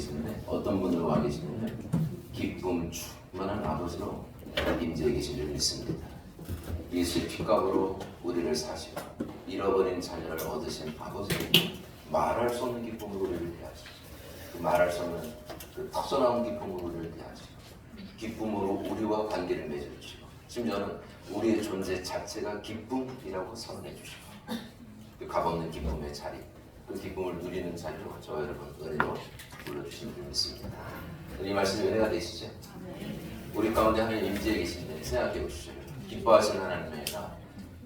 계시는데 어떤 분들 와 계시냐면 기쁨 충만한 아버지로 임재해 계신 줄 믿습니다. 예수의 피값으로 우리를 사시고 잃어버린 자녀를 얻으신 아버지는 말할 수 없는 기쁨으로 우리를 대하시고 그 말할 수 없는 그 터져나온 기쁨으로 우리를 대하시고 기쁨으로 우리와 관계를 맺어주시고 심지어는 우리의 존재 자체가 기쁨이라고 선언해 주시고 그 값없는 기쁨의 자리 그 기쁨을 누리는 자리로 저 여러분 은혜로 불러주신 줄 믿습니다. 이 말씀이 은혜가 되시죠? 우리 가운데 하나님 임재해 계신데 생각해 보시죠. 기뻐하시는 하나님이 아니라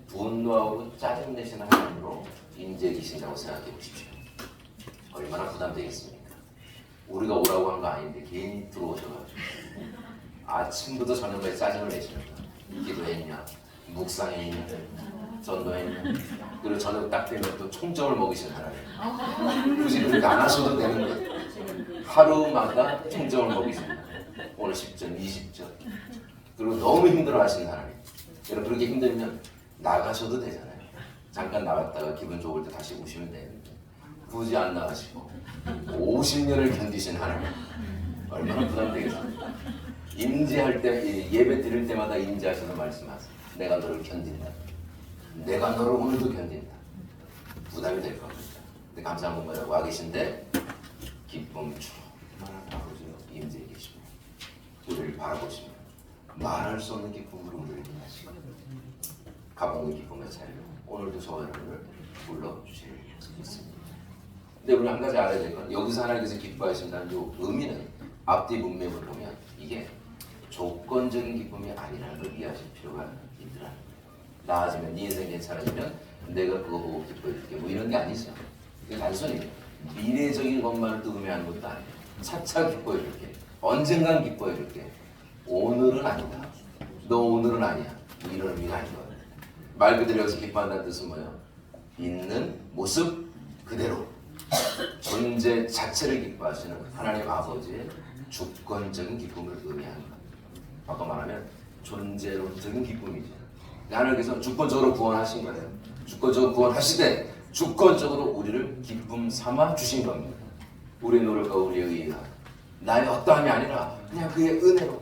분노하고 짜증내시는 하나님으로 임재해 계신다고 생각해 보십시오. 얼마나 부담되겠습니까? 우리가 오라고 한 거 아닌데 괜히 들어오셔가지고 아침부터 저녁까지 짜증을 내시는 거야. 기도했냐, 묵상했냐, 전도했냐, 그리고 저녁 딱 되면 또 총점을 먹이시는 하나님. 굳이 그렇게 안 하셔도 되는 거예요. 하루마다 총점을 먹이시는 거예요. 오늘 10점, 20점. 그리고 너무 힘들어 하시는 하나님. 여러분 그렇게 힘들면 나가셔도 되잖아요. 잠깐 나갔다가 기분 좋을 때 다시 오시면 되는데 굳이 안 나가시고 50년을 견디신 하나님. 얼마나 부담되겠습니까? 임재할 때 예배 드릴 때마다 임재하셔서 말씀하세요. 내가 너를 견딘다. 내가 너를 오늘도 견딘다. 부담이 될 겁니다. 근데 감사한 분들하고 와 계신데 기쁨 충만한 아버지로 임재해 계시고 우리를 바라보시며 말할 수 없는 기쁨으로 우리를 인하시고 값없는 기쁨의 자리로 오늘도 저와 여러분을 불러주실 수 있습니다. 근데 우리 한 가지 알아야 될 건 여기서 하나님께서 기뻐하신다는 이 의미는 앞뒤 문맥을 보면 이게 조건적인 기쁨이 아니라는 걸 이해하실 필요가 있더라는 거예요. 나아지면 네 인생 괜찮아지면 내가 그거 보고 기뻐해줄게 뭐 이런 게 아니죠. 이게 단순히 미래적인 것만을 또 의미하는 것도 아니에요. 차차 기뻐해줄게. 언젠간 기뻐해줄게. 오늘은 아니다. 너 오늘은 아니야. 이런 의미가 아닌 거예요. 말 그대로 여기서 기뻐한다는 뜻은 뭐예요? 있는 모습 그대로 존재 자체를 기뻐하시는 하나님 아버지의 주권적인 기쁨을 의미하는 거예요. 아까 말하면 존재론적인 기쁨이죠. 하나님께서 주권적으로 구원하신 거예요. 주권적으로 구원하시되 주권적으로 우리를 기쁨 삼아 주신 겁니다. 우리의 노력과 우리의 의의가 나의 어떠함이 아니라 그냥 그의 은혜로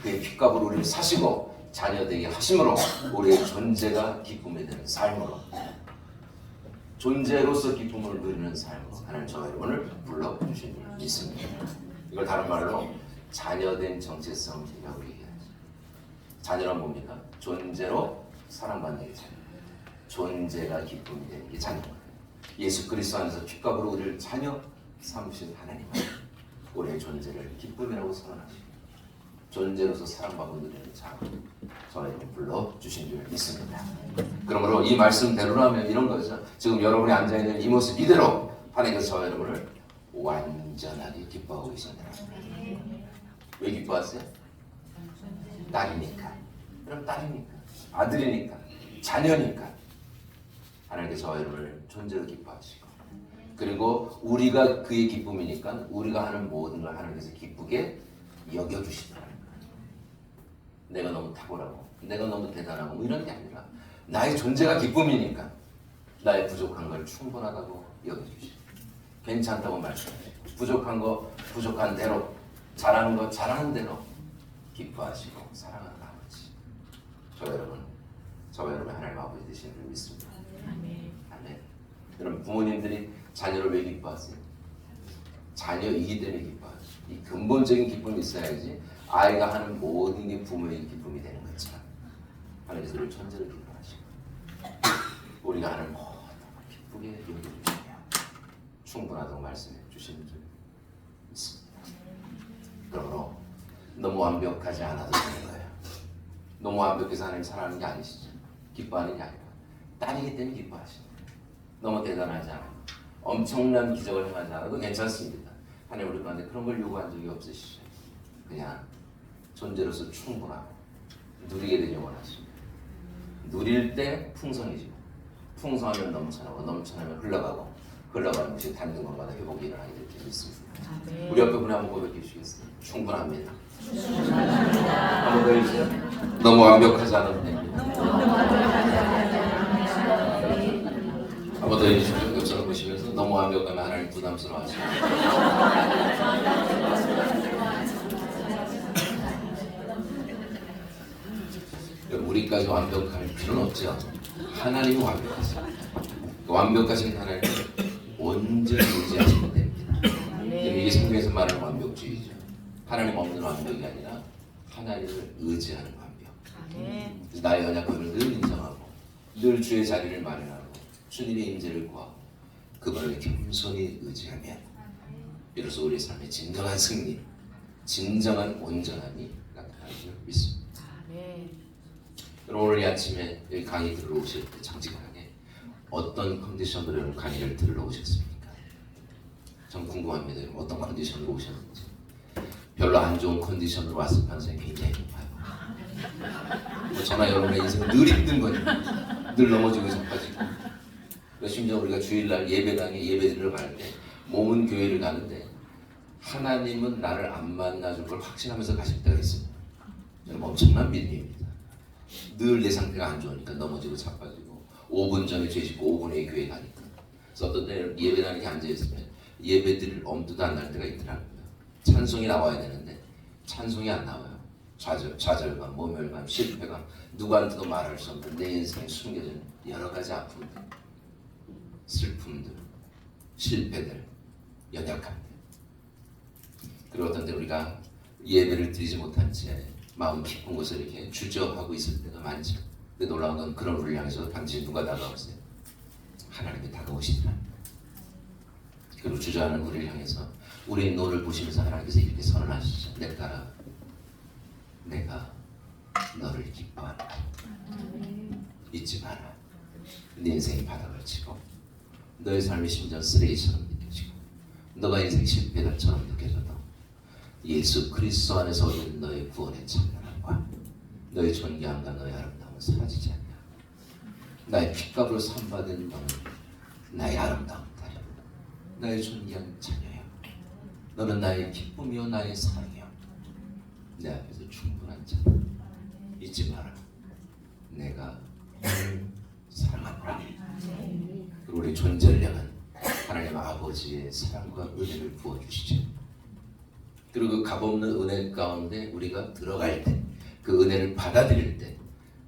그의 피값으로 우리를 사시고 자녀되게 하심으로 우리의 존재가 기쁨이 되는 삶으로 존재로서 기쁨을 누리는 삶으로 하나님 저와 여러분을 불러주신 줄 믿습니다. 이걸 다른 말로 자녀된 정체성이라고 얘기하죠. 자녀란 뭡니까? 존재로 사랑받는 게 자녀. 존재가 기쁨이 되는 게 자녀예요. 예수 그리스도 안에서 피값으로 우리를 자녀 삼으신 하나님, 우리의 존재를 기쁨이라고 선언하시고 존재로서 사랑받고 누리는 자, 저와 여러분 불러주신 줄 믿습니다. 그러므로 이 말씀대로라면 이런 거죠. 지금 여러분이 앉아있는 이 모습 이대로 하나님께서 저와 여러분을 완전하게 기뻐하고 계신다. 왜 기뻐하세요? 딸이니까. 그럼 딸이니까. 아들이니까. 자녀니까. 하나님께서 저와 여러분을 존재로 기뻐하시고 그리고 우리가 그의 기쁨이니까 우리가 하는 모든 걸 하나님께서 기쁘게 여겨주시더라는 거예요. 내가 너무 탁월하고 내가 너무 대단하고 뭐 이런 게 아니라 나의 존재가 기쁨이니까 나의 부족한 걸 충분하다고 여겨주시고 괜찮다고 말씀하시고 부족한 거 부족한 대로 잘하는 거 잘하는 대로 기뻐하시고 사랑하는 아버지 저와 여러분 하나님 아버지 되시는 줄 믿습니다. 아멘. 여러분 부모님들이 자녀를 왜 기뻐하세요? 자녀이기 때문에 기뻐하죠. 이 근본적인 기쁨이 있어야지 아이가 하는 모든 게 부모의 기쁨이 되는 것처럼 하나님께서 우리를 존재로 기뻐하시고 우리가 하는 모든 걸 기쁘게 여겨주시며 충분하다고 말씀해 주시는 줄 믿습니다. 그러므로 너무 완벽하지 않아도 되는 거예요. 너무 완벽해서 하나님 사랑하는 게 아니시죠. 기뻐하는 게 아니라 딸이기 때문에 기뻐하십니다. 너무 대단하지 않아도 엄청난 기적을 행하지 않아도 괜찮습니다. 하나님 우리 가운데 그런 걸 요구한 적이 없으시죠. 그냥 존재로서 충분하고 누리게 되길 원하십니다. 누릴 때 풍성해지고 풍성하면 넘쳐나고 넘쳐나면 흘러가고 흘러가는 것이 닿는 것마다 회복이 일어나게 될 줄 믿습니다. 우리 옆에 분에 한번 고백해 주시겠어요? 충분합니다. 한번 더 해주세요. 너무 완벽하지 않아도 됩니다. 한번 더 해주시죠. 옆사람 보시면서 너무 완벽하면 하나님 부담스러워하시죠. 우리까지 완벽할 필요는 없죠. 하나님이 완벽하세요. 그 완벽하신 하나님을 온전히 의지하시면 됩니다. 이게 성경에서 말하는 완벽주의죠. 하나님 없는 완벽이 아니라 하나님을 의지하는 완벽. 그래서 나의 연약함을 늘 인정하고 늘 주의 자리를 마련하고 주님의 임재를 구하고 그분을 겸손히 의지하면 비로소 우리의 삶의 진정한 승리, 진정한 온전함이 나타나는 줄 믿습니다. 오늘 이 아침에 여기 강의 들으러 오실 때 정직하게 어떤 컨디션으로 여러분 강의를 들으러 오셨습니까? 전 궁금합니다. 여러분 어떤 컨디션으로 오셨는지. 별로 안 좋은 컨디션으로 왔을 가능성이 굉장히 높아요. 저나 여러분의 인생은 늘 힘든 거예요. 늘 넘어지고 자빠지고. 심지어 우리가 주일날 예배당에 예배드리러 갈 때 몸은 교회를 가는데 하나님은 나를 안 만나줄 걸 확신하면서 가실 때가 있습니다. 여러분 엄청난 믿음입니다. 늘 내 상태가 안 좋으니까 넘어지고 자빠지고 5분 전에 죄 짓고 5분 후에 교회 가니까. 그래서 어떤 때 예배당에 앉아있으면 예배 드릴 엄두도 안 날 때가 있더라고요. 찬송이 나와야 되는데 찬송이 안 나와요. 좌절감, 모멸감, 실패감, 누구한테도 말할 수 없는 내 인생에 숨겨진 여러 가지 아픔들, 슬픔들, 실패들, 연약함들. 그리고 어떤 때 우리가 예배를 드리지 못한 채 마음 깊은 곳에 이렇게 주저하고 있을 때가 많죠. 근데 놀라운 건 그런 우리를 향해서 당신이 누가 다가오세요? 하나님이 다가오시더랍니다. 그리고 주저하는 우리를 향해서 우리의 노를 보시면서 하나님께서 이렇게 선언하시죠. 내 딸아, 내가 너를 기뻐한다. 잊지 마라. 네 인생이 바닥을 치고 너의 삶이 심지어 쓰레기처럼 느껴지고 너가 인생 실패자처럼 느껴져도 예수 그리스도 안에서 얻은 너의 구원의 찬란함과 너의 존귀함과 너의 아름다움은 사라지지 않냐. 나의 핏값으로 산받은 너는 나의 아름다운 딸이야. 나의 존귀한 자녀야. 너는 나의 기쁨이요 나의 사랑이요. 내 앞에서 충분한 자다. 잊지 마라. 내가 너를 사랑한다. 그리고 우리 존재를 향한 하나님 아버지의 사랑과 은혜를 부어주시죠. 그리고 그 값없는 은혜 가운데 우리가 들어갈 때, 그 은혜를 받아들일 때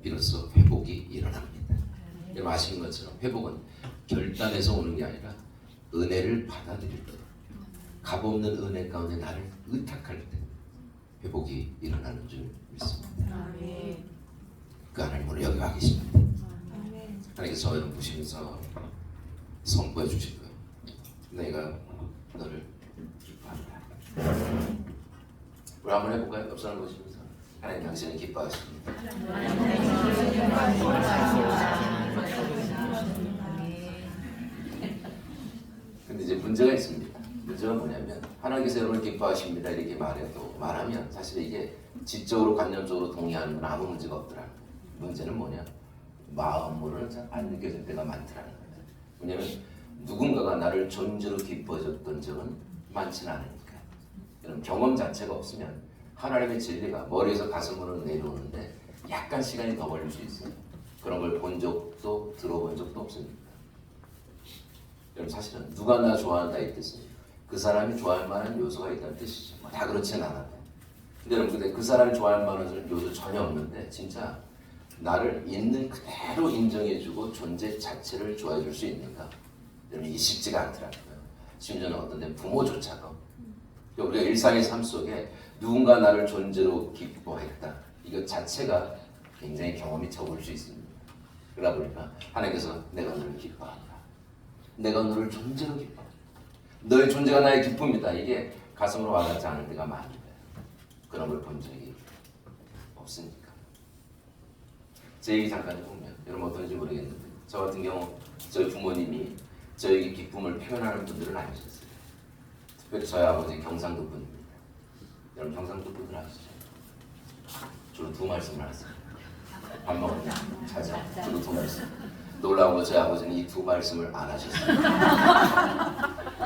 비로소 회복이 일어납니다. 여러분 아시는 것처럼 회복은 결단에서 오는 게 아니라 은혜를 받아들일 때, 값없는 은혜 가운데 나를 의탁할 때 회복이 일어나는 줄 믿습니다. 그 하나님 오늘 여기 와 계십니다. 하나님께서 저 여러분 보시면서 선포해 주실 거예요. 내가 너를 기뻐한다. 우리 한번 해볼까요? 옆 사람 보시면서 하나님 당신은 기뻐하십니다. 근데 이제 문제가 있습니다. 문제가 뭐냐면 하나님께서 여러분을 기뻐하십니다 이렇게 말하면 사실 이게 지적으로 관념적으로 동의하는 건 아무 문제가 없더라고요. 문제는 뭐냐? 마음으로는 잘 안 느껴질 때가 많더라는 거예요. 왜냐면 누군가가 나를 존재로 기뻐해줬던 적은 많지는 않으니까. 여러분 경험 자체가 없으면 하나님의 진리가 머리에서 가슴으로 내려오는데 약간 시간이 더 걸릴 수 있어요. 그런 걸 본 적도 들어본 적도 없습니다. 여러분 사실은 누가 나 좋아한다 이 뜻은 그 사람이 좋아할 만한 요소가 있다는 뜻이죠. 다 그렇지는 않아요. 근데 여러분 근데 그 사람이 좋아할 만한 요소 전혀 없는데 진짜 나를 있는 그대로 인정해주고 존재 자체를 좋아해줄 수 있는가? 여러분 이게 쉽지가 않더라고요. 심지어는 어떤 데 부모조차도 우리가 일상의 삶 속에 누군가 나를 존재로 기뻐했다. 이것 자체가 굉장히 경험이 적을 수 있습니다. 그러다 보니까 하나님께서 내가 너를 기뻐한다. 내가 너를 존재로 기뻐. 너의 존재가 나의 기쁨이다. 이게 가슴으로 와닿지 않을 때가 많은데 그런 걸 본 적이 없으니까. 제 얘기 잠깐 해보면 여러분 어떤지 모르겠는데 저 같은 경우 저희 부모님이 저에게 기쁨을 표현하는 분들은 아니셨어요. 특별히 저희 아버지 경상도 분입니다. 여러분 경상도 분들 아시죠? 주로 두 말씀을 하세요. 밥 먹으면 자자 주로 두 말씀. 놀라운 건 저희 아버지는 이 두 말씀을 안 하셨어요.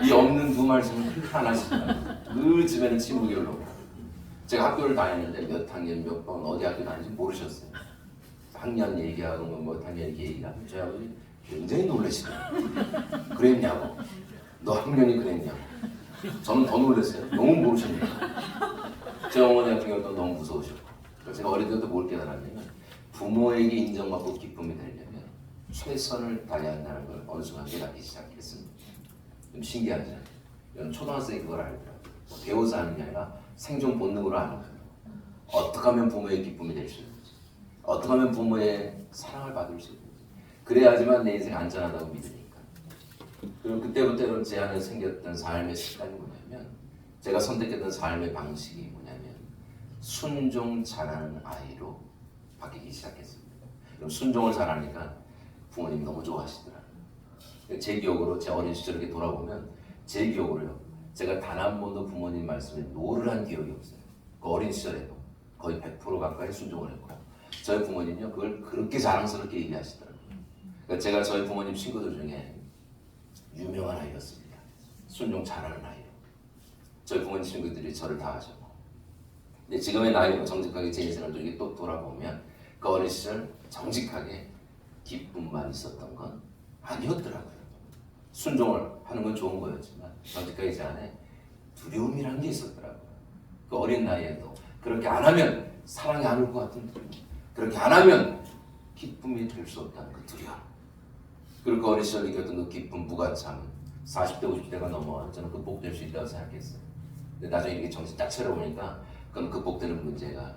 이 없는 두 말씀을 그렇게 안 하시더라고요. 늘 집에는 침묵이 흘러오고 제가 학교를 다녔는데 몇 학년 몇 번 어디 학교 다니는지 모르셨어요. 학년 얘기하고 뭐 학년 얘기하면 저희 아버지 굉장히 놀라시더라고요. 그랬냐고. 너 학년이 그랬냐고. 저는 더 놀랐어요. 너무 모르시니까. 제 어머니 같은 경우도 너무 무서우셨고. 제가 어릴 때부터 뭘 깨달았냐면 부모에게 인정받고 기쁨이 되려면 최선을 다해야 한다는 걸 어느 순간 깨닫기 시작했습니다. 좀 신기하죠? 이런 초등학생이 그걸 알더라고요. 배워서 하는 게 아니라 생존 본능으로 아는 거예요. 어떻게 하면 부모의 기쁨이 될 수 있는지, 어떻게 하면 부모의 사랑을 받을 수 있는지, 그래야지만 내 인생 안전하다고 믿으니까. 그리고 그때부터 제 안에 생겼던 삶의 습관이 뭐냐면, 제가 선택했던 삶의 방식이 뭐냐면 순종 잘하는 아이로 바뀌기 시작했습니다. 그럼 순종을 잘하니까 부모님이 너무 좋아하시더라고요. 제 기억으로 제 어린 시절 이렇게 돌아보면 제 기억으로요, 제가 단 한 번도 부모님 말씀에 노를 한 기억이 없어요. 그 어린 시절에도 거의 100% 가까이 순종을 했고, 저희 부모님요 그걸 그렇게 자랑스럽게 얘기하시더라고요. 그러니까 제가 저희 부모님 친구들 중에 유명한 아이였습니다. 순종 잘하는 아이요. 저희 부모님 친구들이 저를 다 아죠. 근데 지금의 나이로 정직하게 제 인생을 또 돌아보면 그 어린 시절 정직하게 기쁨만 있었던 건 아니었더라고요. 순종을 하는 건 좋은 거였지만 정직하게 제 안에 두려움이라는 게 있었더라고요. 그 어린 나이에도 그렇게 안 하면 사랑이 안 올 것 같은 두려움, 그렇게 안 하면 기쁨이 될 수 없다는 그 두려움, 그리고 그 어린 시절 느꼈던 그 기쁨 무가참 40대 50대가 넘어 저는 극복될 수 있다고 생각했어요. 근데 나중에 이렇게 정신 딱 차려보니까 그건 극복되는 문제가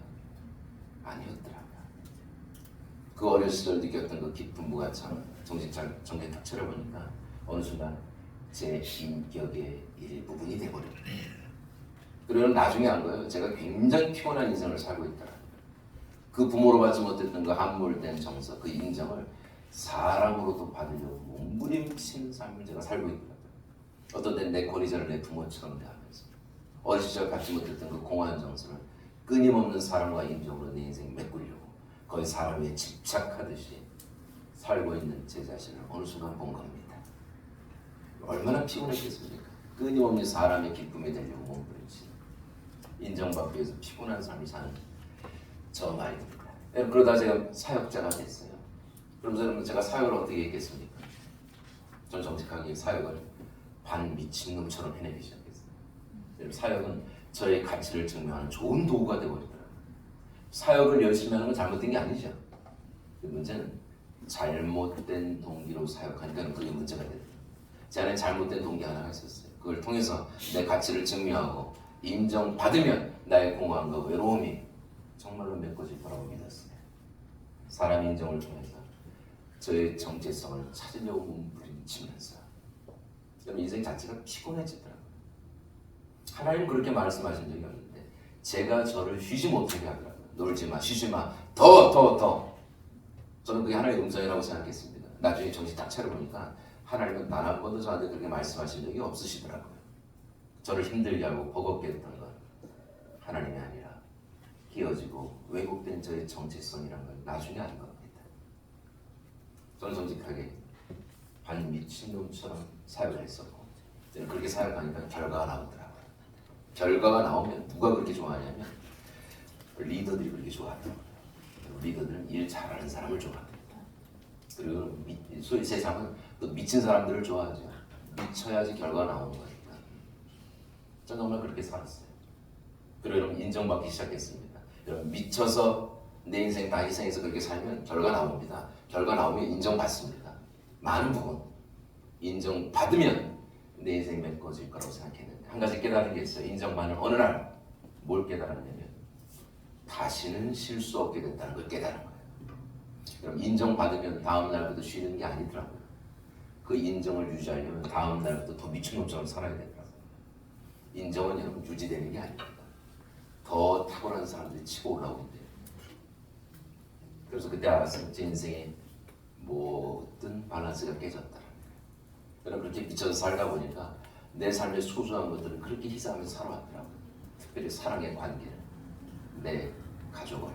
아니었더라고요. 그 어린 시절 느꼈던 그 기쁨 무가참 정신 딱 차려보니까 어느 순간 제 인격의 일부분이 돼버렸어요. 그리고 나중에 한 거예요. 제가 굉장히 피곤한 인생을 살고 있더라. 그 부모로 받지 못했던 그 함몰된 정서, 그 인정을 사람으로도 받으려고 몸부림치는 삶을 제가 살고 있더라고요. 어떤 때는 내 권위자를 내 부모처럼 대하면서 어린 시절 갖지 못했던 그 공허한 정서를 끊임없는 사랑과 인정으로 내 인생을 메꾸려고 거의 사람에 집착하듯이 살고 있는 제 자신을 어느 순간 본 겁니다. 얼마나 피곤했겠습니까? 끊임없는 사람의 기쁨이 되려고 몸부림치는, 인정받기 위해서 피곤한 삶을 사는 저 말입니다. 그러다 제가 사역자가 됐어요. 그러면서 여러분 제가 사역을 어떻게 했겠습니까? 전 정직하게 사역을 반 미친놈처럼 해내기 시작했어요. 사역은 저의 가치를 증명하는 좋은 도구가 되어버리더라고요. 사역을 열심히 하는 건 잘못된 게 아니죠. 그 문제는 잘못된 동기로 사역하니까 그게 문제가 돼요. 제 안에 잘못된 동기 하나가 있었어요. 그걸 통해서 내 가치를 증명하고 인정받으면 나의 공허함과 외로움이 정말로 메꿔질 거라고 믿었어요. 사람 인정을 통해서 저의 정체성을 찾으려고 몸부림치면서 여러분 인생 자체가 피곤해지더라고요. 하나님 그렇게 말씀하신 적이 없는데 제가 저를 쉬지 못하게 하더라고요. 놀지 마, 쉬지 마, 더. 저는 그게 하나님의 음성이라고 생각했습니다. 나중에 정신 딱 차려보니까 하나님은 단 한 번도 저한테 그렇게 말씀하신 적이 없으시더라고요. 저를 힘들게 하고 버겁게 했던 건 하나님이 아니라 희어지고 왜곡된 저의 정체성이라는 걸 나중에 알 겁니다. 저는 정직하게 반 미친놈처럼 사역을 했었고, 저는 그렇게 사역하니까 결과가 나오더라고요. 결과가 나오면 누가 그렇게 좋아하냐면 리더들이 그렇게 좋아하더라고요. 리더들은 일 잘하는 사람을 좋아합니다. 그리고 소위 세상은 또 미친 사람들을 좋아하죠. 미쳐야지 결과가 나오는 거니까. 저는 정말 그렇게 살았어요. 그리고 여러분 인정받기 시작했습니다. 여러분 미쳐서 내 인생 다 희생해서 그렇게 살면 결과 나옵니다. 결과 나오면 인정받습니다. 많은 부분 인정받으면 내 인생이 메꿔질 거라고 생각했는데 한 가지 깨달은 게 있어요. 인정받는 어느 날 뭘 깨달았냐면 다시는 실수 없게 된다는 걸 깨달은 거예요. 그럼 인정받으면 다음 날부터 쉬는 게 아니더라고요. 그 인정을 유지하려면 다음 날부터 더 미친놈처럼 살아야 되더라고요. 인정은 여러분 유지되는 게 아닙니다. 더 탁월한 사람들이 치고 올라오는데, 그래서 그때 알았어요. 제 인생의 모든 밸런스가 깨졌다. 여러분 그렇게 미쳐서 살다 보니까 내 삶의 소소한 것들을 그렇게 희생하면서 살아왔더라고요. 특별히 사랑의 관계를, 내 가족을.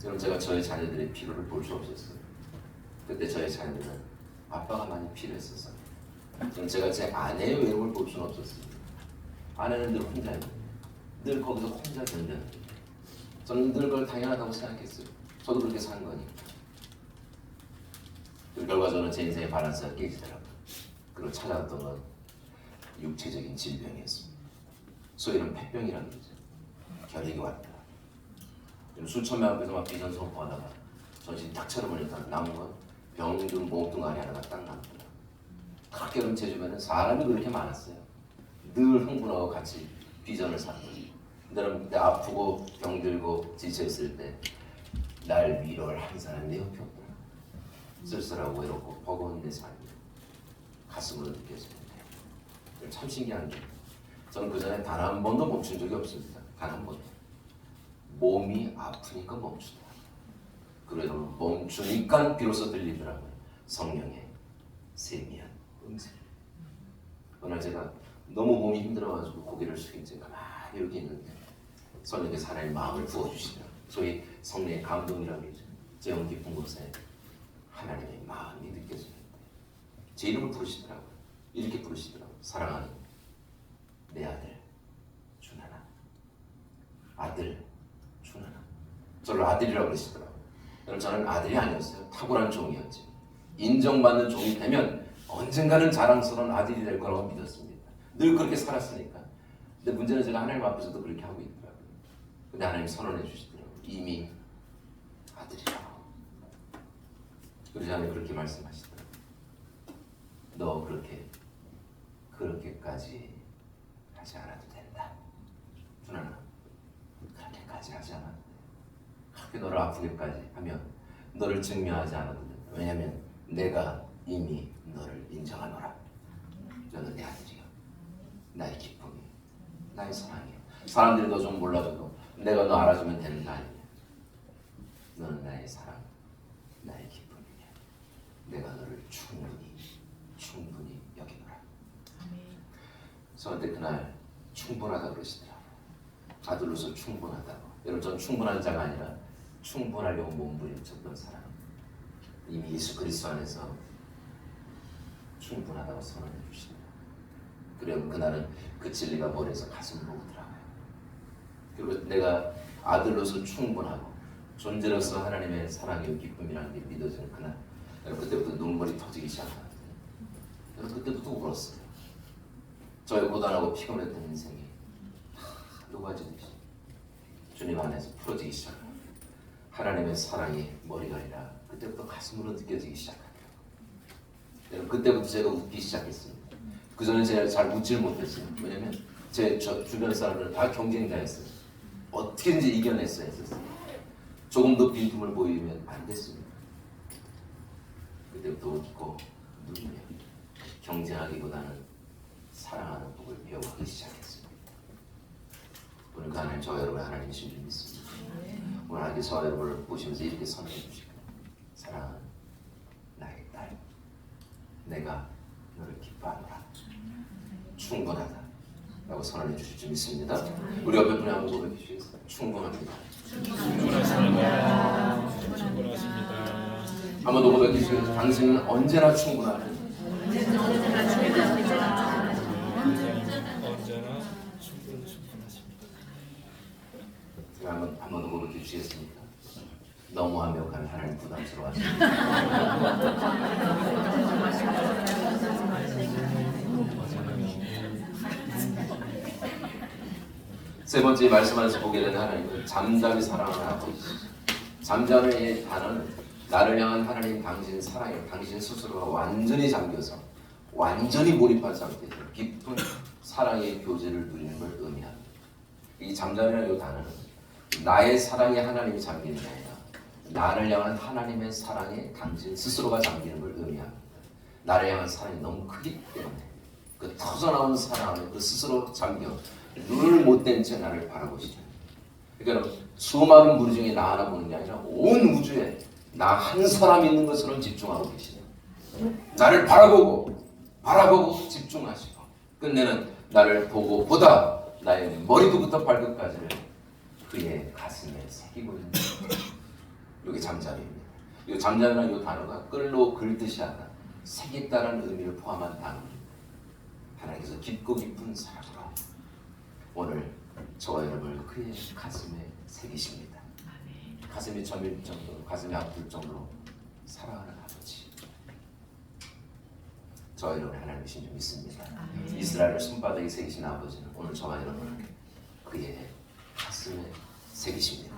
여러분 제가 저희 자녀들의 필요를 볼 수 없었어요. 그때 저희 자녀들은 아빠가 많이 필요했었어요. 저는 제가 제 아내의 외로움을 볼 수는 없었어요. 아내는 늘 혼자 있는, 늘 거기서 혼자 견뎌는. 저는 늘 그걸 당연하다고 생각했어요. 저도 그렇게 산 거니까. 그 결과적으로 제 인생의 밸런스가 깨지더라고요. 그리고 찾아왔던 건 육체적인 질병이었습니다. 소위 이런 폐병이라는 거죠. 결핵이 왔다. 수천 명 앞에서 막 비전 선포하다가 전신 딱 차려버리니까 남은 건 병든 몸뚱아리 하나가 딱 남더라. 그렇게 여러분 제 주변에 사람이 그렇게 많았어요. 늘 흥분하고 같이 비전을 샀거든요. 근데 여러분 그때 아프고 병들고 지쳤을 때 날 위로를 한 사람이 내 옆에 없더라. 쓸쓸하고 외롭고 버거운 내 삶이 가슴으로 느껴지는데 참 신기한 게 저는 그 전에 단 한 번도 멈춘 적이 없습니다. 단 한 번도. 몸이 아프니까 멈추더라. 그래도 멈추니까 비로소 들리더라고요. 성령의 세미한 음색. 어느 날 제가 너무 몸이 힘들어가지고 고개를 숙인 채 가만히 여기 있는데 성령께서 하나님의 마음을 부어주시더라고요. 소위 성령의 감동이라고 그러죠. 제 영 깊은 곳에 하나님의 마음이 느껴지는데 제 이름을 부르시더라고요. 이렇게 부르시더라고요. 사랑하는 내 아들 준하나. 아들 준하나. 저를 아들이라고 그러시더라고요. 여러분 저는 아들이 아니었어요. 탁월한 종이었지. 인정받는 종이 되면 언젠가는 자랑스러운 아들이 될 거라고 믿었습니다. 늘 그렇게 살았으니까. 근데 문제는 제가 하나님 앞에서도 그렇게 하고 있더라고요. 근데 하나님 선언해 주시더라고요. 이미 아들이라고. 그러지 않으면 그렇게 말씀하시더라고요. 너 그렇게까지 하지 않아도 된다. 준하나, 그렇게까지 하지 않아도 돼. 그렇게 너를 아프게까지 하면 너를 증명하지 않아도 된다. 왜냐하면 내가 이미 너를 인정하노라. 너는 내 아들이야. 나의 기쁨이, 나의 사랑이야. 사람들이 너 좀 몰라줘도 내가 너 알아주면 되는 거 아니냐. 너는 나의 사랑, 나의 기쁨이냐. 내가 너를 충분히 여기노라. 저한테 그날 충분하다 그러시더라고요. 아들로서 충분하다고. 여러분 전 충분한 자가 아니라 충분하려고 몸부림쳤던 사람. 이미 예수 그리스도 안에서 충분하다고 선언해 주시더라고요. 그리고 그날은 그 진리가 머리에서 가슴으로 오더라고요. 그리고 내가 아들로서 충분하고 존재로서 하나님의 사랑의 기쁨이라는 게 믿어지는 그날, 그때부터 눈물이 터지기 시작하는데 그때부터 울었어요. 저의 고단하고 피곤했던 인생이 녹아지듯이 주님 안에서 풀어지기 시작합니다. 하나님의 사랑이 머리가 아니라 그때부터 가슴으로 느껴지기 시작하더라고요. 그때부터 제가 웃기 시작했습니다. 그전에 제가 잘 웃지를 못했어요. 왜냐면 제 주변 사람들은 다 경쟁자였어요. 어떻게든지 이겨냈어야 했었어요. 조금 더 빈틈을 보이면 안 됐습니다. 그때부터 웃고 누리며 경쟁하기보다는 사랑하는 법을 배워가기 시작했습니다. 오늘 그 하나님, 저와 여러분 하나님이신 줄 믿습니다. 오늘 하나님 저와 여러분을 보시면서 이렇게 선언해 주시고, 사랑하는 나의 딸, 내가 너를 기뻐하노라. 충분하다 라고 선언해 주실 줄 믿습니다. 우리 옆에 분이 한번 고백해 주시겠어요? 충분합니다. 충분하십니다. 한번 더 고백해 주시겠어요? 당신은 언제나 충분하다. 언제나 충분하십니다. 제가 한번 더 고백해 주시겠습니까? 너무 완벽한 하나님 부담스러워하시죠. 세 번째 말씀하면서 보게 되는 하나님은 잠잠히 사랑하는 아버지시죠. 잠잠의 단어는 나를 향한 하나님 당신 사랑에 당신 스스로가 완전히 잠겨서 완전히 몰입한 상태에서 깊은 사랑의 교제를 누리는 걸 의미합니다. 이 잠잠이라는 이 단어는 나의 사랑에 하나님이 잠기는 게 아니라 나를 향한 하나님의 사랑에 당신 스스로가 잠기는 걸 의미합니다. 나를 향한 사랑이 너무 크기 때문에 그 터져나온 사랑 안에 그 스스로 잠겨 눈을 못 뗀 채 나를 바라보시죠. 그러니까 수많은 무리 중에 나 하나 보는 게 아니라 온 우주에 나 한 사람 있는 것처럼 집중하고 계시죠. 나를 바라보고 집중하시고 끝내는 나를 보고 보다 나의 머리부터 발끝까지를 그의 가슴에 새기고 있는 이게 잠잠입니다. 이 잠잠이라는 이 단어가 끌로 긁듯이 하다, 새겼다라는 의미를 포함한 단어입니다. 하나님께서 깊고 깊은 사랑으로 오늘 저와 여러분을 그의 가슴에 새기십니다. 가슴이 저밀 정도로, 가슴이 아플 정도로 사랑하는 아버지. 저와 여러분 하나님이신 줄 믿습니다. 이스라엘을 손바닥에 새기신 아버지는 오늘 저와 여러분을 그의 가슴에 새기십니다.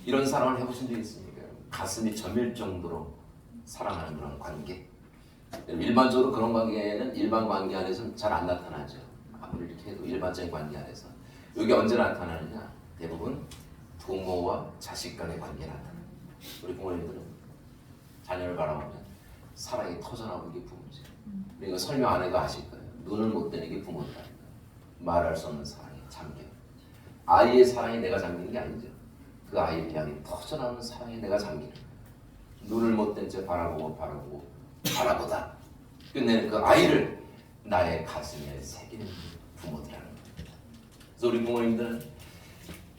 이런 사랑을 해보신 적 있습니까? 가슴이 저밀 정도로 사랑하는 그런 관계. 일반적으로 그런 관계는 일반 관계 안에서는 잘 안 나타나죠. 아무리 이렇게 해도 일반적인 관계 안에서. 여기 언제 나타나느냐? 대부분 부모와 자식 간의 관계에 나타나요. 우리 부모님들은 자녀를 바라보면 사랑이 터져나오는 게 부모죠. 그러니까 설명 안 해도 아실 거예요. 눈을 못 뜨는 게 부모다. 말할 수 없는 사랑에 잠겨. 아이의 사랑에 내가 잠기는 게 아니죠. 그 아이를 향해 터져나오는 사랑에 내가 잠기는 거예요. 눈을 못 뜬 채 바라보다 끝내는 그 아이를 나의 가슴에 새기는 부모들이라는 겁니다. 그래서 우리 부모님들은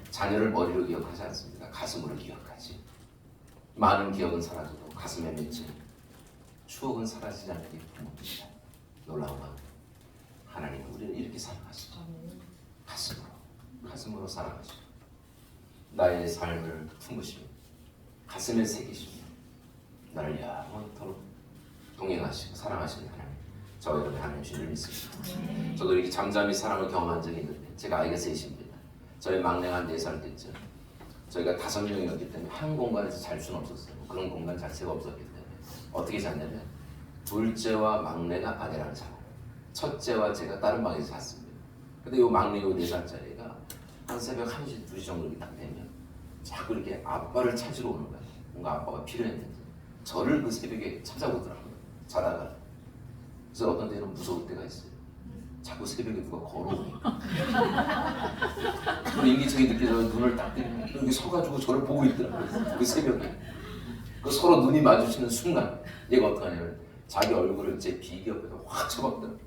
자녀를 머리로 기억하지 않습니다. 가슴으로 기억하지. 많은 기억은 사라져도 가슴에 맺힌 추억은 사라지지 않는 게 부모입니다. 놀라운 건 하나님은 우리를 이렇게 사랑하시죠. 가슴으로 사랑하시죠. 나의 삶을 품으시며 가슴에 새기시며 나를 영원토록 동행하시고 사랑하시는 하나님, 저 여러분의 하나님이신 줄 믿습니다. 저도 이렇게 잠잠히 사랑을 경험한 적이 있는데 제가 아이가 셋입니다. 저희 막내가 4살 때쯤 저희가 5명이었기 때문에 한 공간에서 잘 수는 없었어요. 그런 공간 자체가 없었기 때문에 어떻게 잤냐면 둘째와 막내가 아내랑 자고 첫째와 제가 다른 방에서 잤습니다. 근데 이 막내가 4살짜리가 한 새벽 1시, 2시 정도 딱 되면 자꾸 이렇게 아빠를 찾으러 오는 거예요. 뭔가 아빠가 필요했는지 저를 그 새벽에 찾아오더라고요. 자다가. 그래서 어떤 때는 무서울 때가 있어요. 자꾸 새벽에 누가 걸어오니까. 그리고 인기척이 느껴져서 눈을 딱 뜨면 여기 서가지고 저를 보고 있더라고요. 그 새벽에. 그 서로 눈이 마주치는 순간 얘가 어떡하냐면 자기 얼굴을 제 비기 옆에다 확 쳐박더라고요.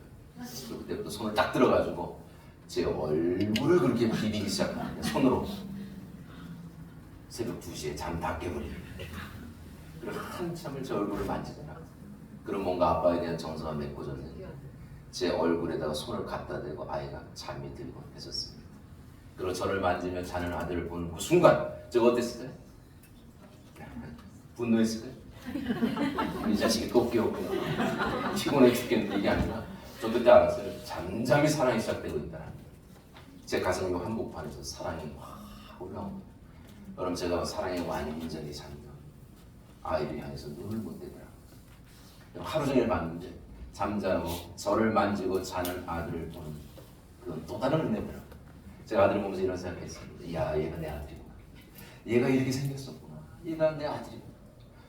그때부터 손을 딱 들어가지고 제 얼굴을 그렇게 비비기 시작합니다. 손으로. 새벽 2시에 잠 다 깨버립니다. 그리고 한참을 제 얼굴을 만지더라고요. 그럼 뭔가 아빠에 대한 정서가 메꿔졌는데 제 얼굴에다가 손을 갖다 대고 아이가 잠이 들곤 했었습니다. 그리고 저를 만지며 자는 아들을 보는 그 순간 제가 어땠을까요? 분노했을까요? 이 자식이 또 깨웠구나. 피곤해 죽겠는데 이게 아니라 저 그때 알았어요. 잠잠히 사랑이 시작되고 있다. 제 가슴 한복판에서 사랑이 확 올라옵니다. 그럼 제가 사랑의 완전히 잠겨 아이를 향해서 눈을 못 떼더라고요. 하루 종일 봤는데 잠자고 저를 만지고 자는 아들을 보는 그건 또 다른 은혜더라고요. 제가 아들을 보면서 이런 생각했습니다. 야, 얘가 내 아들이구나. 얘가 이렇게 생겼었구나. 얘가 내 아들이구나.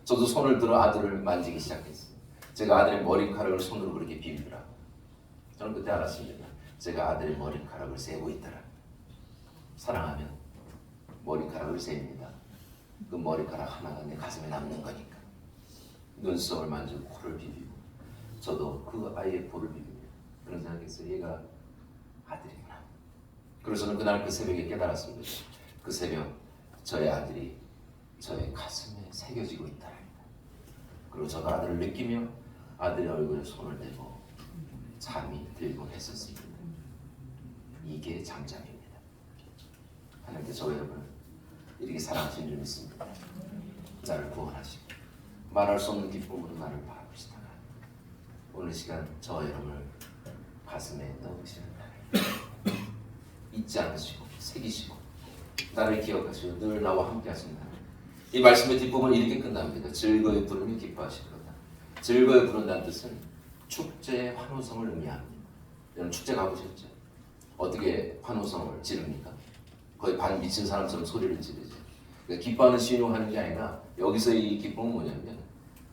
저도 손을 들어 아들을 만지기 시작했어요. 제가 아들의 머리카락을 손으로 그렇게 비비더라고요. 저는 그때 알았습니다. 제가 아들의 머리카락을 세고 있더라. 사랑하면 머리카락을 셉니다. 그 머리카락 하나가 내 가슴에 남는 거니까. 눈썹을 만지고 코를 비비고 저도 그 아이의 볼을 비비며 그런 생각했어요. 얘가 아들이구나. 그래서 저는 그날 그 새벽에 깨달았습니다. 그 새벽 저의 아들이 저의 가슴에 새겨지고 있다. 그리고 저도 아들을 느끼며 아들의 얼굴에 손을 대고 잠이 들곤 했었습니다. 이게 잠잠입니다. 하나님께서 저 여러분을 이렇게 사랑하신 줄 믿습니다. 나를 구원하시고 말할 수 없는 기쁨으로 나를 바라보시다가 오늘 시간 저 여러분을 가슴에 넣으시는 나를 잊지 않으시고 새기시고 나를 기억하시고 늘 나와 함께 하신다. 이 말씀의 뒷부분은 이렇게 끝납니다. 즐거이 부르며 기뻐하시리로다. 즐거이 부른다는 뜻은 축제의 환호성을 의미합니다. 여러분 축제 가보셨죠? 어떻게 환호성을 지릅니까? 거의 반 미친 사람처럼 소리를 지르죠. 그러니까 기뻐하는 신용하는 게 아니라 여기서 이 기쁨은 뭐냐면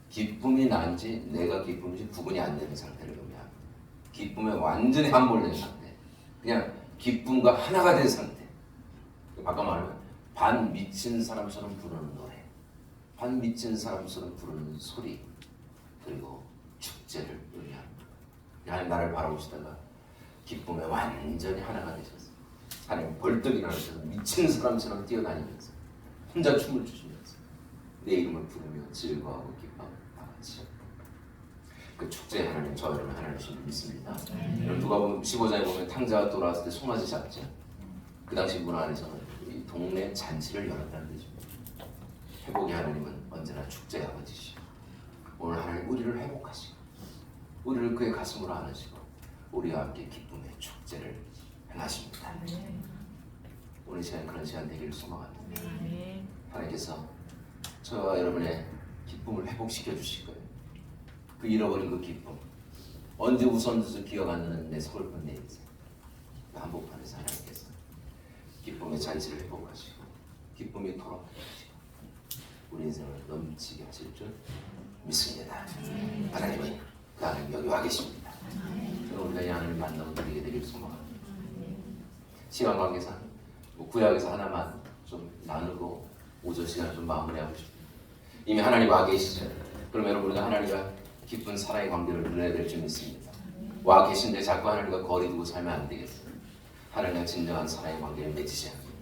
기쁨이 난지 내가 기쁨인지 구분이 안 되는 상태를 의미합니다. 기쁨에 완전히 함몰된 상태. 그냥 기쁨과 하나가 된 상태. 바꿔 말하면 반 미친 사람처럼 부르는 노래, 반 미친 사람처럼 부르는 소리, 그리고 축제를 의미합니다. 하나님 나를 바라보시다가 기쁨에 완전히 하나가 되셨어요. 하나님 벌떡 일어나셔서 미친 사람처럼 뛰어다니면서 혼자 춤을 추시면서 내 이름을 부르며 즐거워하고 기뻐하고 다같이 그 축제에 하나님 저 여러분 하나님이신 믿습니다. 누가복음 15장에 보면 탕자가 돌아왔을 때 송아지 잡죠. 그 당시 문화 안에서는 이 동네 잔치를 열었다는 뜻입니다. 회복의 하나님은 언제나 축제의 아버지시고 오늘 하나님 우리를 회복하시고 우리를 그의 가슴으로 안으시고 우리와 함께 기쁨의 축제를 행하십니다. 오늘 시간 그런 시간 되기를 소망합니다. 하나님께서 저와 여러분의 기쁨을 회복시켜 주실 거예요. 그 잃어버린 그 기쁨, 언제 웃었는지 기억 안 나는 내 서글픈 내 인생, 그 한복판에서 하나님께서 기쁨의 잔치를 회복하시고 기쁨이 돌아가시고 우리 인생을 넘치게 하실 줄 믿습니다. 하나님은 그 하나님 여기 와 계십니다. 우리가 이 하나님 만나고 드리게 되길 소망합니다. 시간 관계상 구약에서 하나만 좀 나누고 오전 시간 좀 마무리하고 싶습니다. 이미 하나님 와 계시죠. 그럼 여러분 우리가 하나님과 깊은 사랑의 관계를 누려야 될 줄 믿습니다. 와 계신데 자꾸 하나님과 거리 두고 살면 안 되겠어요. 하나님과 진정한 사랑의 관계를 맺으셔야 합니다.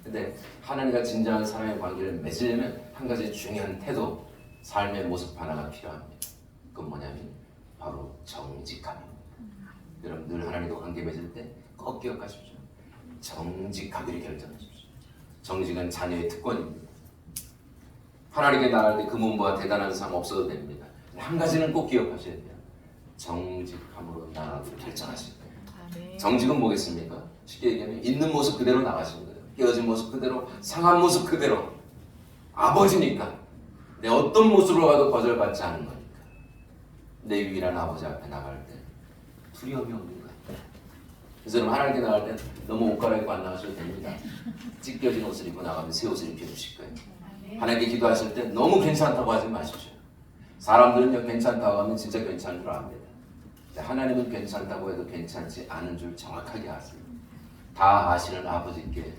근데 하나님과 진정한 사랑의 관계를 맺으려면 한 가지 중요한 태도, 삶의 모습 하나가 필요합니다. 그건 뭐냐면 바로 정직함입니다. 여러분 늘 하나님과 관계 맺을 때 꼭 기억하십시오. 정직하기를 결정하십시오. 정직은 자녀의 특권입니다. 하나님께 나갈 때 금은보와 대단한 삶 없어도 됩니다. 한 가지는 꼭 기억하셔야 돼요. 정직함으로 나가기를 결정하실 거예요. 정직은 뭐겠습니까? 쉽게 얘기하면 있는 모습 그대로 나가시는 거예요. 깨어진 모습 그대로, 상한 모습 그대로. 아버지니까 내 어떤 모습으로 가도 거절받지 않는 거니까. 내 유일한 아버지 앞에 나갈 때 두려움이 없는 거예요. 그래서 여러분 하나님께 나갈 때 너무 옷 갈아입고 안 나가셔도 됩니다. 찢겨진 옷을 입고 나가면 새 옷을 입혀주실 거예요. 하나님께 기도하실 때 너무 괜찮다고 하지 마십시오. 사람들은요 괜찮다고 하면 진짜 괜찮은 줄 압니다. 하나님은 괜찮다고 해도 괜찮지 않은 줄 정확하게 아세요. 다 아시는 아버지께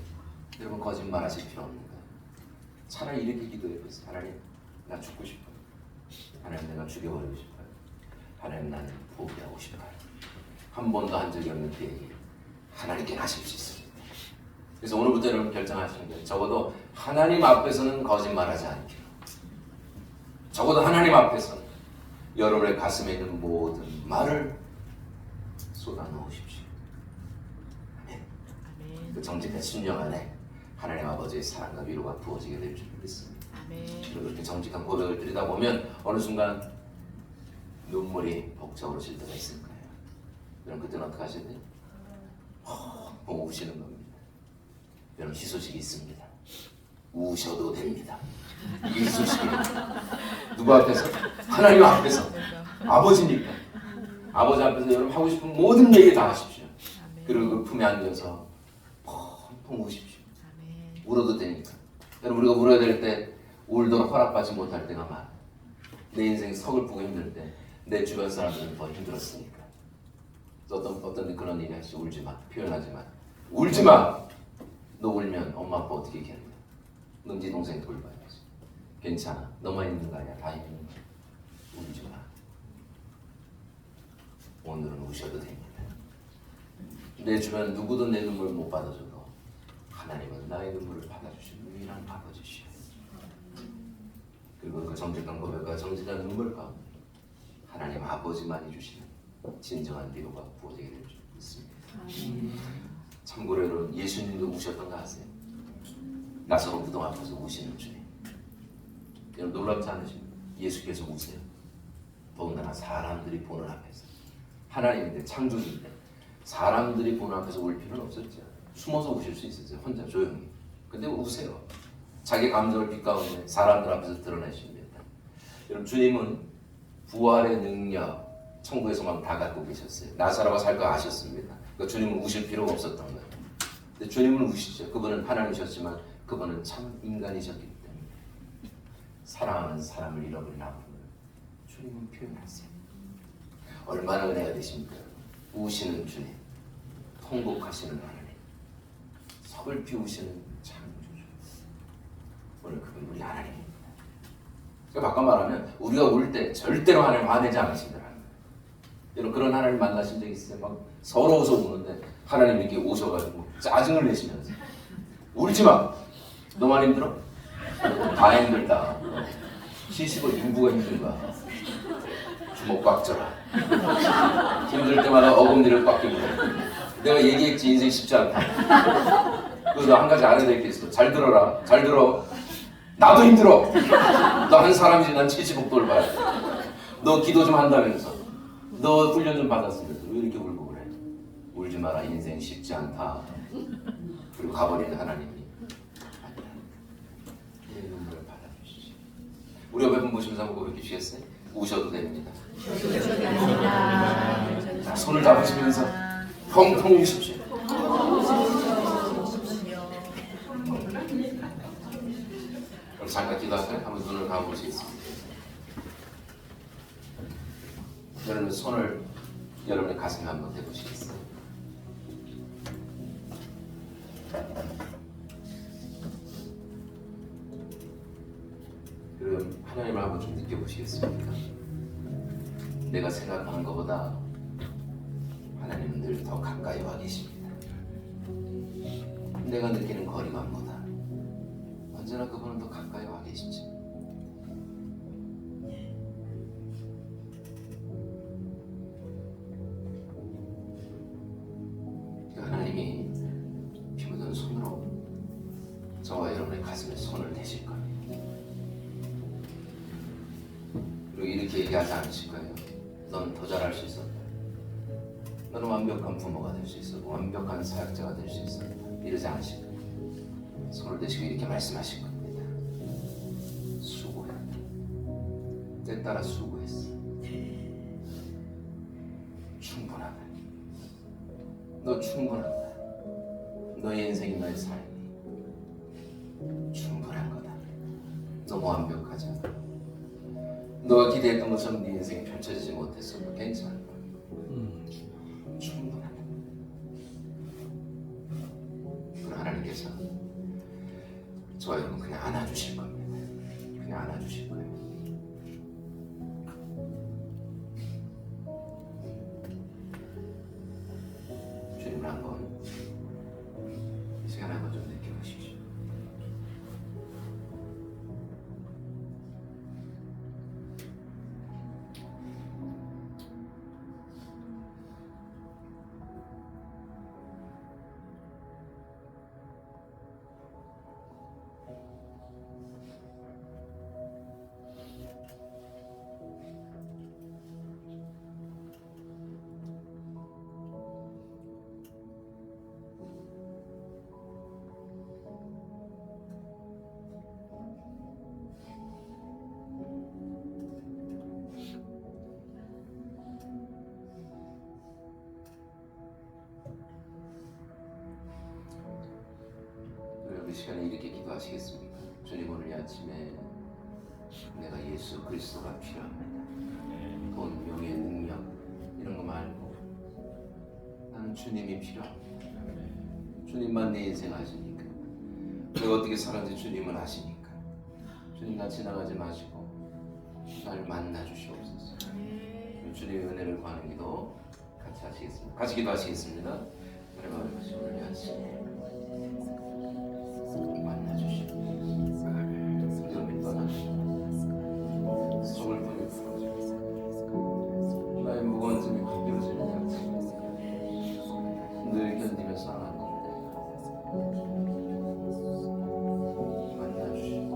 여러분 거짓말 하실 필요 없는 거예요. 차라리 이렇게 기도해 보세요. 하나님 나 죽고 싶어요. 하나님 내가 죽여버리고 싶어요. 하나님 나는 포기하고 싶어요. 한 번도 한 적이 없는 그 얘기 하나님께 하실 수 있습니다. 그래서 오늘부터 여러분 결정하시는 거예요. 적어도 하나님 앞에서는 거짓말하지 않기로. 적어도 하나님 앞에서는 여러분의 가슴에 있는 모든 말을 쏟아놓으십시오. 아멘. 그 정직한 심령 안에 하나님 아버지의 사랑과 위로가 부어지게 될 줄 믿습니다. 그리고 그렇게 정직한 고백을 드리다 보면 어느 순간 눈물이 벅차오르실 때가 있을 거예요. 여러분 그때는 어떻게 하셔야 돼요? 우시는 겁니다. 여러분 희소식이 있습니다. 우셔도 됩니다. 이게 희소식이에요. 누구 앞에서? 하나님 앞에서. 아버지니까. 아버지 앞에서 여러분 하고 싶은 모든 얘기 다 하십시오. 그리고 그 품에 앉아서 펑펑 우십시오. 울어도 되니까. 여러분 우리가 울어야 될 때 울도록 허락받지 못할 때가 많아. 내 인생 서글프고 힘들 때 내 주변 사람들은 더 힘들었으니까. 어떤 그런 일이 하시죠. 울지 마. 표현하지 마. 울지 마. 너 울면 엄마 아빠 어떻게 견뎌? 넌 네 동생 돌봐야지. 괜찮아. 너만 있는 거 아니야. 다 있는 거야. 울지 마. 오늘은 우셔도 됩니다. 내 주변 누구도 내 눈물을 못 받아줘도 하나님은 나의 눈물을 받아주시는 유일한 아버지시오. 그리고 그 정직한 고백과 정직한 눈물 가운데 하나님 아버지만이 주시는 진정한 위로가 부어지게 될 줄 믿습니다. 참고로 여러분 예수님도 우셨던 거 아세요? 나사로 무덤 앞에서 우시는 주님. 여러분 놀랍지 않으십니까? 예수께서 우세요. 더군다나 사람들이 보는 앞에서. 하나님인데 창조주인데 사람들이 보는 앞에서 울 필요는 없었죠. 숨어서 우실 수 있었어요. 혼자 조용히. 근데 우세요. 자기 감정을 빛 가운데 사람들 앞에서 드러내십니다. 여러분 주님은 부활의 능력 천국에서만 다 갖고 계셨어요. 나사로가 살 거 아셨습니다. 그러니까 주님은 우실 필요가 없었던 거예요. 근데 주님은 우시죠. 그분은 하나님이셨지만 그분은 참 인간이셨기 때문에 사랑하는 사람을 잃어버린 아픔을 주님은 표현하세요. 얼마나 은혜가 되십니까? 우시는 주님, 통곡하시는 하나님, 서글피 우시는 창조주. 오늘 그분 우리 하나님입니다. 그러니까 바꿔 말하면 우리가 울 때 절대로 하나님 화내지 않으신다는 거예요. 여러분 그런 하나님 만나신 적 있어요? 막 서러워서 우는데 하나님 이렇게 오셔가지고 짜증을 내시면서 울지 마. 너만 힘들어? 다 힘들다. 시집을 인부가 힘든 거야. 주먹 꽉 져라. 힘들 때마다 어금니를 꽉 끼고. 내가 얘기했지 인생 쉽지 않다. 그래서 한 가지 알아야 될 게 있어. 잘 들어라. 잘 들어. 나도 힘들어. 너 한 사람이지 난 70억 봐야 돼. 너 기도 좀 한다면서. 너 훈련 좀 받았으면서 왜 이렇게 울고 그래? 울지 마라. 인생 쉽지 않다. 그리고 가버리는 하나님이 아니야. 눈 부시면서 한번 고백해 주시겠어요? 우셔도 됩니다. 자, 손을 잡으시면서 펑펑 우십시오. 그럼 잠깐 기도할까요? 한번 눈을 감아보시겠습니다. 여러분 손을 여러분의 가슴에 한번 대보시겠어요? 그럼 하나님을 한번 좀 느껴보시겠습니까? 내가 생각하는 것보다 하나님은 늘 더 가까이 와 계십니다. 내가 느끼는 거리감보다 언제나 그분은 더 가까이 와 계시죠. 하나님이 피 묻은 손으로 저와 여러분의 가슴에 손을 대실 겁니다. 그리고 이렇게 얘기하지 않으실 거예요. 너는 더 잘할 수 있었다. 너는 완벽한 부모가 될 수 있었고 완벽한 사역자가 될 수 있었다. 이러지 않으실 거예요. 손을 대시고 이렇게 말씀하실 겁니다. 수고했다. 때 따라 수고했어. 충분하다. 너 충분하다. 너의 인생이 너의 삶이 충분한 거다. 너무 완벽하잖아. 너가 기대했던 것처럼 네 인생이 펼쳐지지 못했어도 괜찮아. 충분하다. 그럼 하나님께서 저와 여러분 그냥 안아주실 겁니다. 그냥 안아주실 거예요. 주님을 한번 이 시간에 한번 좀 느껴보십시오. 이 시간에 이렇게 기도하시겠습니까? 주님, 오늘 이 아침에 내가 예수 그리스도가 필요합니다. 돈, 명예, 능력 이런 거 말고 나는 주님이 필요합니다. 주님만 내 인생 아시니까 내가 어떻게 살았는지 주님은 아시니까 주님 나 지나가지 마시고 날 만나 주시옵소서. 주님의 은혜를 구하는 기도 같이 하시겠습니다. 같이 기도하시겠습니다. 여러분 오늘 이 아침에 만나주시고 두려움이 떠나시고 서글픔이 풀어지고 나의 무거운 짐이 가벼워지는 약속 늘 견디며 살아왔는데 만나주시고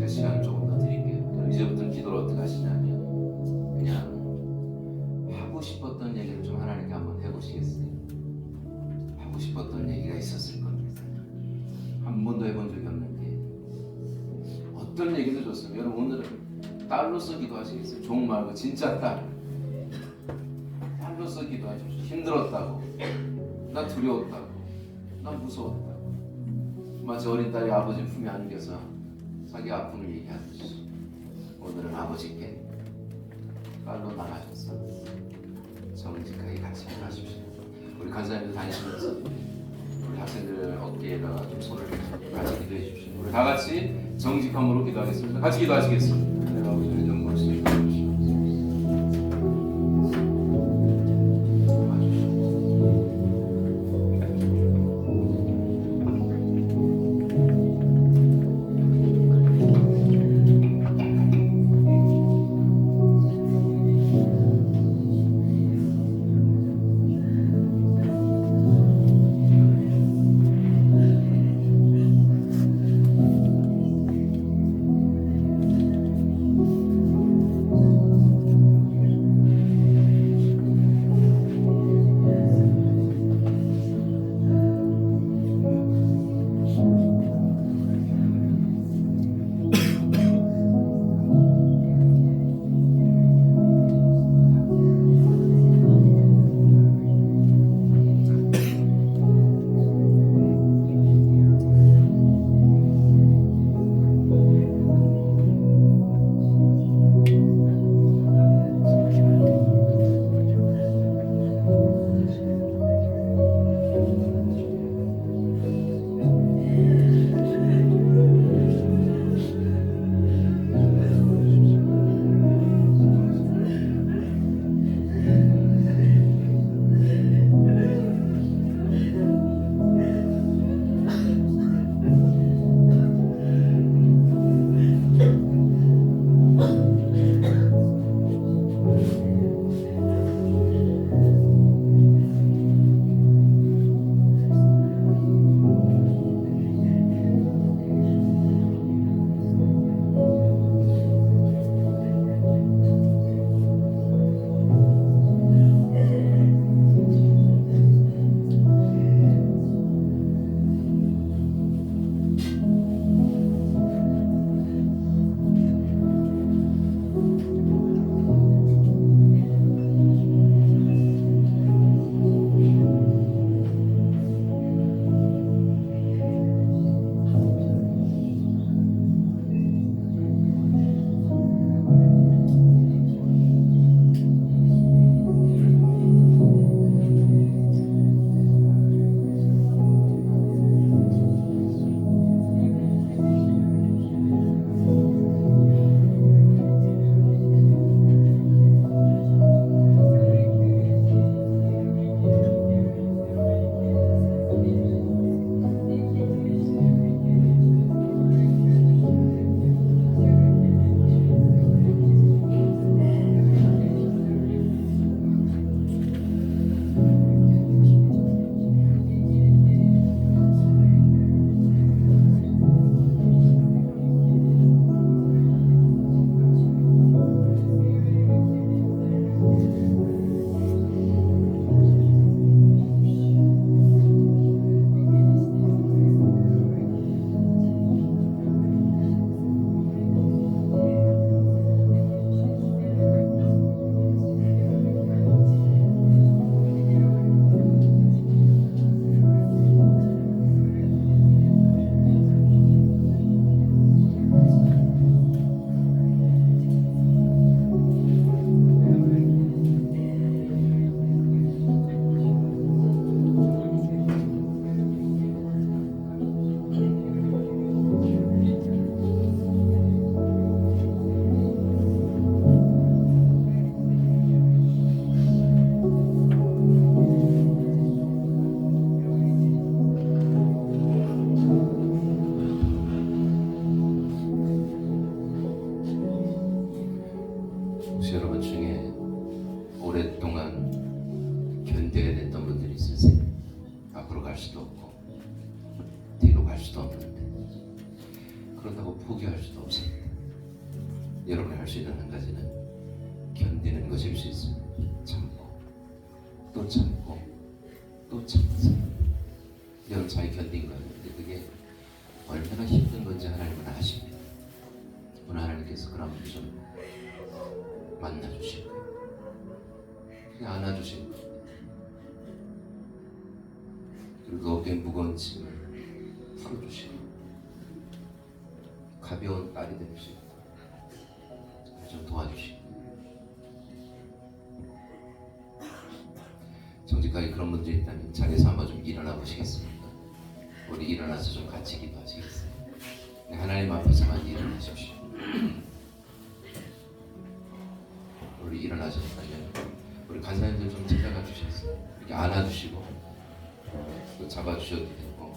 시간 조금 더 드릴게요. 그럼 이제부터 기도를 어떻게 하시냐면 그냥 하고 싶었던 얘기를 좀 하나님께 한번 해보시겠어요? 하고 싶었던 얘기가 있었을 겁니다. 한 번도 해본 적이 없는데 어떤 얘기도 좋습니다. 여러분 오늘은 딸로서 기도하시겠어요? 종 말고 진짜 딸로서 기도하십시오. 힘들었다고, 나 두려웠다고, 나 무서웠다고. 마치 어린 딸이 아버지 품에 안겨서 자기 아픔을 얘기하듯이 오늘은 아버지께 딸로 나가셔서 정직하게 같이 하십시오. 우리 간사님들 다니시면서 우리 학생들 어깨에 자리에다가 좀 손을 같이 기도해 주십시오. 우리 다 같이 정직함으로 기도하겠습니다. 같이 기도하시겠습니다. 내가 아버지 좀 볼수 있게 해주시옵소서. 그렇다고 포기할 수도 없습니다. 여러분이 할 수 있는 한 가지는 견디는 것일 수 있습니다. 참고 또 참고 또 참으세요. 여러분 잘 견딘 거예요. 근데 그게 얼마나 힘든 건지 하나님은 아십니다. 오늘 하나님께서 그런 분을 좀 만나주실 거예요. 그냥 안아주실 거예요. 그리고 어깨에 무거운 짐을 풀어주시고 가벼운 딸이 되시고 좀 도와주시고 정직하게 그런 분들이 있다면 자리에서 한번 좀 일어나 보시겠습니까? 우리 일어나서 좀 같이 기도하시겠어요? 네, 하나님 앞에서만 일어나십시오. 우리 일어나셨다면 우리 간사님들 좀 찾아가 주셨어요. 이렇게 안아주시고 또 잡아주셔도 되고.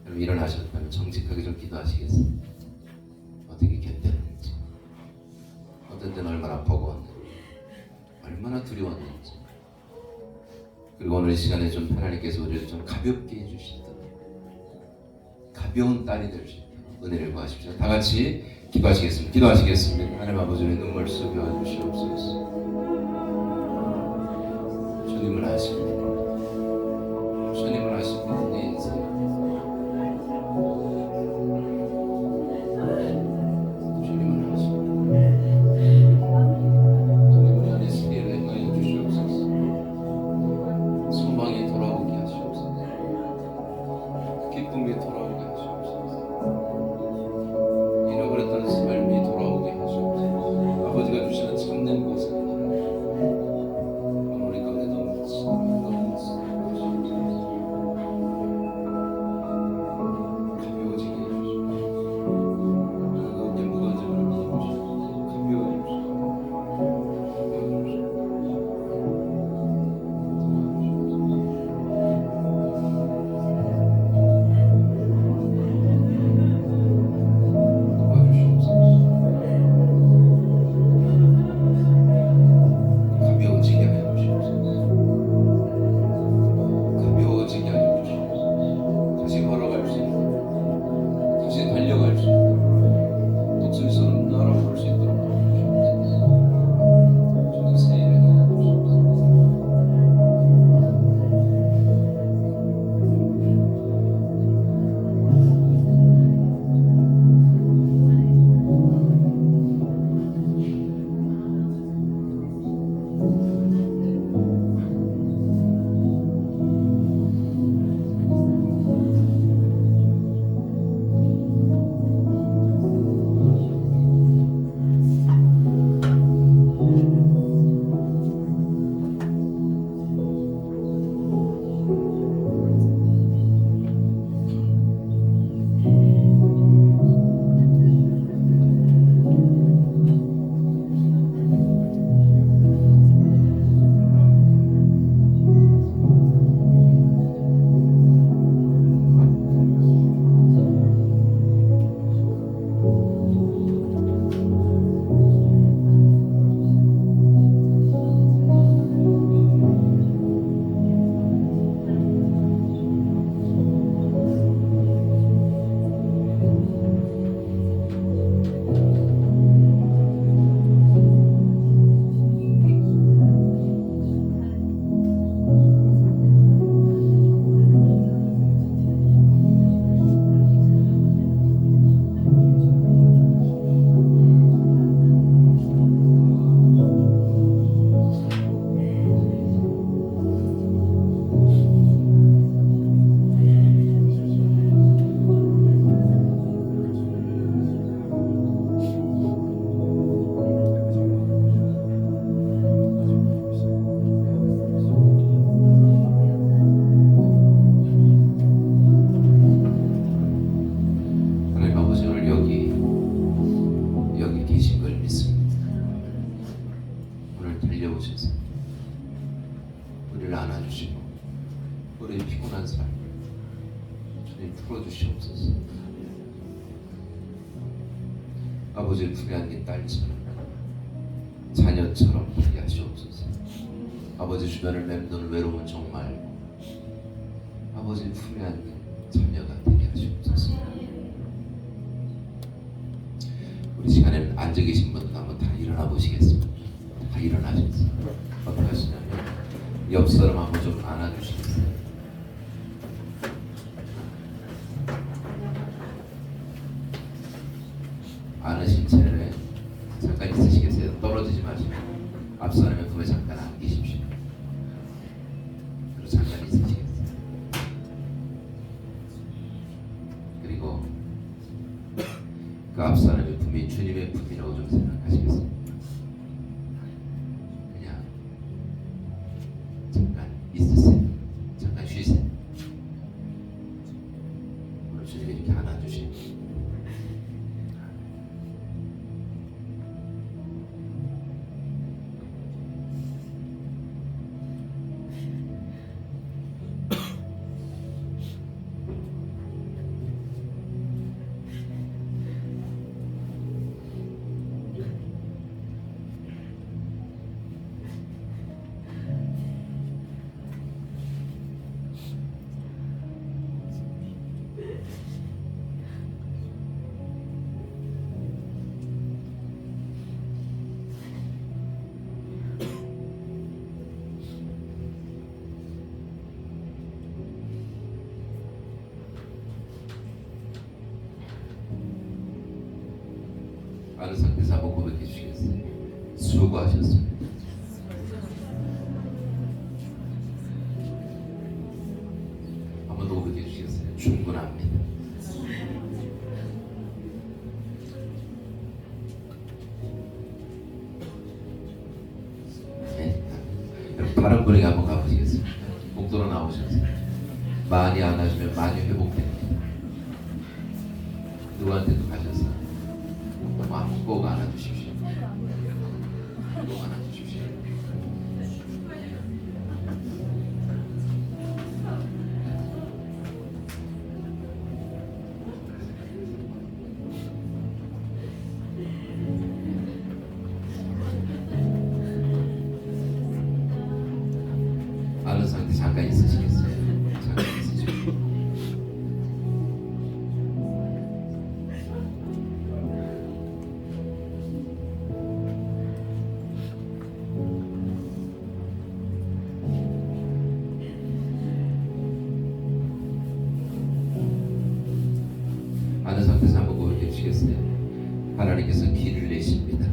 그럼 일어나셨다면 정직하게 좀 기도하시겠어요? 어떻게 견뎠는지, 어떤 때는 얼마나 버거웠는지, 얼마나 두려웠는지. 그리고 오늘 이 시간에 좀 하나님께서 우리를 좀 가볍게 해주시던 가벼운 딸이 될 수 있도록 은혜를 구하십시오. 다 같이 기도하시겠습니다. 기도하시겠습니다. 하나님 아버지의 눈물 쏟아 주시옵소서. 주님을 아십니다. 주님을 아십니다. 내 인생 주님을 아십니다. 주님 우리 안에 세계를 행하여 주시옵소서. 소망이 돌아오게 하시옵소서. 기쁨이 돌아오게 하시옵소서. 잃어버렸던 삶이 돌아오게 하시옵소서. 아버지가 주시는 참된 것을 오늘 우리 가운데 넘치도록 가벼워지게 해주시옵소서. 무겁게 무거워짐을 벗어주시옵소서. 가벼워해 가벼워지게 하여 주시옵소서. 가벼워지게 하여 주시옵소서. 다시 걸어갈 수 있도록, 다시 달려갈 수 있도록, 독수리처럼 날아볼 수 있도록 도와주시옵소서. 주님 새 일을 하여 주시옵소서. 하나님 아버지 오늘 여기 계신 걸 믿습니다. 오늘 달려오셔서 우리를 안아주시고 우리의 피곤한 삶 주님 풀어주시옵소서. 아버지의 품에 안긴 딸처럼 자녀처럼 하게 하시옵소서. 아버지 주변을 맴도는 외로움은 정말 아버지 품에 안긴 자녀가 되게 하시옵소서. 우리 시간에는 앉아 계신 분들 한번 다 일어나 보시겠습니다. 다 일어나셨어요. 어떻게 하시냐면 옆 사람 한번 좀 안아주시겠어요. 안으신 채 잠깐 있으시겠어요? 떨어지지 마시고 앞 사람의 품에 잠깐 안기십시오. 그리고 잠깐 있으시겠어요? 그리고 그 앞 사람의 품이 주님의 품이라고 좀 생각하시겠습니까? 그냥 있으세요? 잠깐 쉬세요. 오늘 주님이 이렇게 안아주시니 아는 상태에서 한번 고백해 주시겠어요? 수고하셨습니다. 한 번 더 고백해 주시겠어요? 충분합니다. 네. 여러분 다른 분에게 한번 가보시겠어요? 복도로 나오셔서 많이 안아주면 많이 회복됩니다. 누구한테도 가셔서 마음 꼭 안아주십시오. 꼭 안아주십시오. 아는 상태 잠깐 있으시겠어요? 잠깐 있으십시오. 아는 상태에서 한번 고백해 주시겠어요? 하나님께서 길을 내십니다.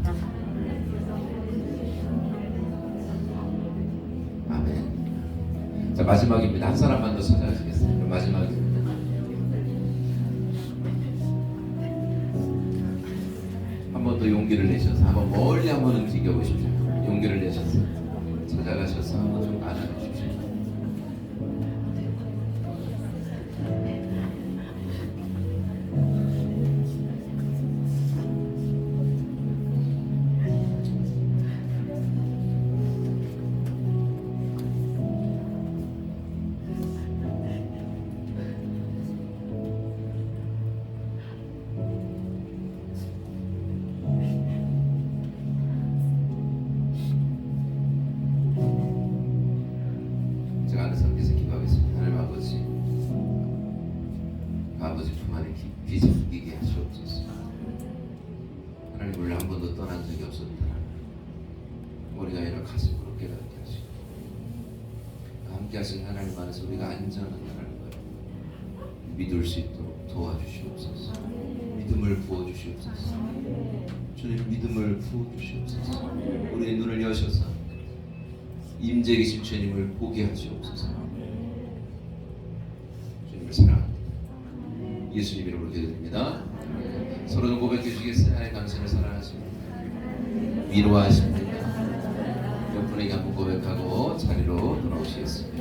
아멘. 자, 마지막입니다. 한 사람만 더 찾아가시겠어요? 마지막입니다. 한 번 더 용기를 내셔서 한번 멀리 한번 움직여 보십시오. 용기를 내셔서 찾아가셔서 한번 좀 안아주십시오. 제가 아는 상태에서 기도하겠습니다. 하나님 아버지, 아버지 품 안에 깊이 잠기게 하시옵소서. 하나님 원래 한 번도 떠난 적이 없었다. 머리가 아니라 가슴으로 깨닫게 하시고 함께 하신 하나님 안에서 우리가 안전하다는 걸 믿을 수 있도록 도와주시옵소서. 믿음을 부어주시옵소서. 주님 믿음을 부어주시옵소서. 우리의 눈을 여셔서 임재 계신 주님을 보게 하시옵소서. 주님을 사랑합니다. 예수님 이름으로 기도드립니다. 서로 좀 고백해 주시겠어요? 하나님 당신을 사랑하십니다. 위로하십니다. 옆분에게 한번 고백하고 자리로 돌아오시겠습니다.